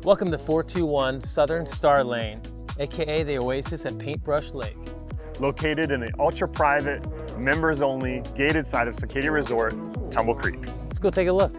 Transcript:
Welcome to 421 Southern Star Lane, aka the Oasis at Paintbrush Lake. Located in the ultra-private, members-only, gated side of Cicadia Resort, Tumble Creek. Let's go take a look.